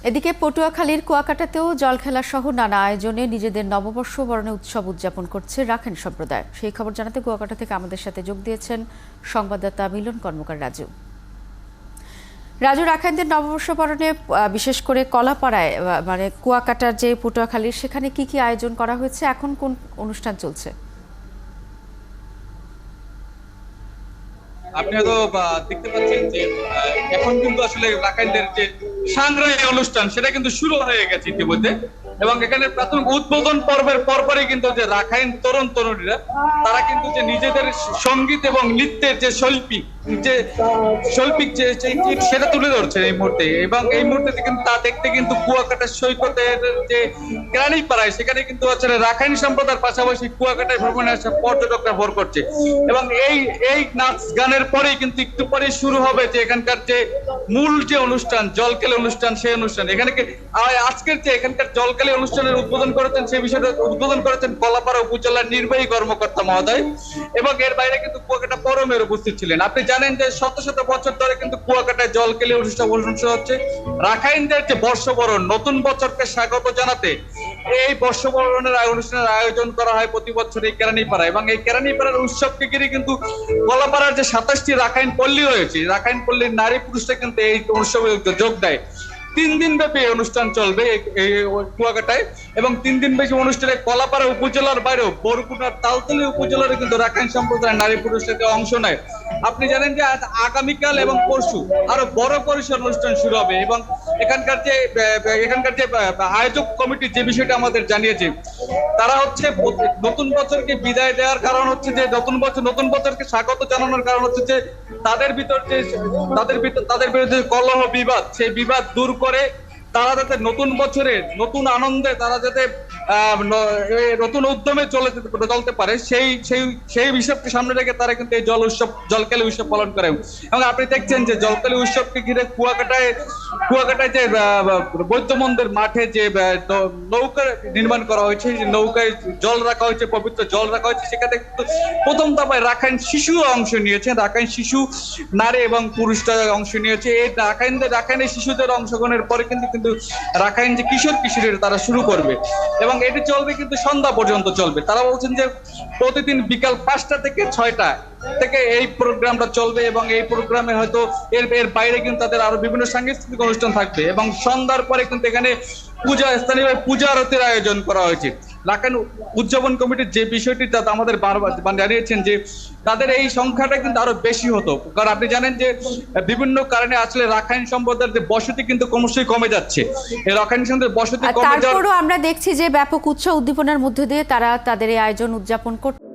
এদিকে পটুয়াখালীর কুয়াকাটাতেও জলখেলা সহ নানা আয়োজনে নিজেদের নববর্ষ বরণে উৎসব উদযাপন করছে রাখাইন সম্প্রদায়। সেই খবর জানাতে কুয়াকাটা থেকে আমাদের সাথে যোগ দিয়েছেন সংবাদদাতা মিলন কর্মকার রাজু। রাখাইনদের নববর্ষ বরণে বিশেষ করে কলাপাড়ায় মানে কুয়াকাটার যে পটুয়াখালীর সেখানে কি আয়োজন করা হয়েছে, এখন কোন অনুষ্ঠান চলছে? আপনি হয়তো দেখতে পাচ্ছেন যে এখন কিন্তু আসলে রাখাইনদের যে সাংগ্রামী অনুষ্ঠান সেটা কিন্তু শুরু হয়ে গেছে ইতিমধ্যে, এবং এখানে প্রাথমিক উদ্বোধন পর্বের পরপরই কিন্তু যে রাখাইন তরুণ তরুণীরা তারা কিন্তু যে নিজেদের সঙ্গীত এবং নৃত্যের যে শৈল্পিক যে সেটা তুলে ধরছে এই মুহূর্তে। এবং এই মুহূর্তে কিন্তু তা দেখতে কিন্তু কুয়াকাটা সৈকতের যে কেরানীপাড়ায় সেখানে কিন্তু আসলে রাখাইন সম্প্রদায়ের পাশাপাশি কুয়াকাটায় ভ্রমণে আসা পর্যটকরা ভর করছে। এবং এই নাচ গানের পরেই কিন্তু একটু পরে শুরু হবে যে এখানকার যে মূল যে অনুষ্ঠান জলকেলি অনুষ্ঠান, সেই অনুষ্ঠান এখানে আজকের যে এখানকার জলকেলি অনুষ্ঠানের উদ্বোধন করেছেন, সেই বিষয়টা উদ্বোধন করেছেন কলাপাড়া উপজেলার নির্বাহী কর্মকর্তা মহোদয়। এবং এর বাইরে কিন্তু কুয়াকাটা পৌরমেয়র উপস্থিত ছিলেন। আপনি জানেন যে শত শত বছর ধরে কিন্তু কুয়াকাটায় জলকেলি অনুষ্ঠান হচ্ছে। রাখাইনদের যে বর্ষবরণ, নতুন বছরকে স্বাগত জানাতে এই বর্ষবরণের অনুষ্ঠানের আয়োজন করা হয় প্রতি বছর এই কেরানীপাড়া। এবং এই কেরানীপাড়ার উৎসবকে ঘিরে কিন্তু কলাপাড়ার যে 27টি রাখাইন পল্লী রয়েছে, রাখাইন পল্লীর নারী পুরুষরা কিন্তু এই উৎসবে যোগ দেয়। 3 দিন ব্যাপী অনুষ্ঠান চলবে এই কুয়াকাটায়। এবং 3 দিন ব্যাপী অনুষ্ঠানে কলাপাড়া উপজেলার বাইরেও বরগুনার তালতলী উপজেলার কিন্তু রাখাইন সম্প্রদায়ের নারী পুরুষরা অংশ নেয়। আপনি জানেন যে আগামীকাল এবং পরশু আরো বড় পরিসর অনুষ্ঠান শুরু হবে। এবং এখানকার যে আয়োজক কমিটি যে বিষয়টা আমাদের জানিয়েছে, তারা হচ্ছে নতুন বছরকে বিদায় দেওয়ার কারণ হচ্ছে যে নতুন বছরকে স্বাগত জানানোর কারণ হচ্ছে যে তাদের বিরুদ্ধে কলহ বিবাদ, সেই বিবাদ দূর করে তারা যাতে নতুন বছরে নতুন আনন্দে তারা যাতে নতুন উদ্যমে চলতে পারে, সেই বিষয়কে সামনে রেখে তারা কিন্তু এই জলকেলি উৎসব পালন করে। এবং আপনি দেখছেন যে জলকেলি উৎসবকে ঘিরে কুয়াকাটায় যে বৌদ্ধ মন্দির মাঠে যে নৌকা নির্মাণ করা হয়েছে, নৌকায় জল রাখা হয়েছে, পবিত্র জল রাখা হয়েছে। সেখানে প্রথম দফায় রাখাইন শিশু অংশ নিয়েছেন, রাখাইন শিশু নারী এবং পুরুষরা অংশ নিয়েছে। এই রাখাইনের শিশুদের অংশগ্রহণের পরে কিন্তু রাখাইন যে কিশোরীরা তারা শুরু করবে এবং এটি চলবে কিন্তু সন্ধ্যা পর্যন্ত চলবে। তারা বলছেন যে প্রতিদিন বিকাল 5টা থেকে 6টা থেকে এই প্রোগ্রামটা চলবে। এবং এই প্রোগ্রামে হয়তো এর বাইরে কিন্তু তাদের আরো বিভিন্ন সাংস্কৃতিক অনুষ্ঠান থাকবে। এবং সন্ধ্যার পরে কিন্তু এখানে স্থানীয় পূজা আরতির আয়োজন করা হয়েছে। রাখাইন উদযাপন কমিটির যে বিষয়টি আমাদের বারবার জানিয়েছেন যে তাদের এই সংখ্যাটা কিন্তু আরো বেশি হতো, কারণ আপনি জানেন যে বিভিন্ন কারণে আসলে রাখাইন সম্প্রদায়ের যে বসতি কিন্তু ক্রমশই কমে যাচ্ছে। এই রাখাইন সম্প্রদায়ের বসতি কমে যাওয়ার তারপরও আমরা দেখছি যে ব্যাপক উৎসব উদ্দীপনার মধ্যে দিয়ে তারা তাদের এই আয়োজন উদযাপন করছে।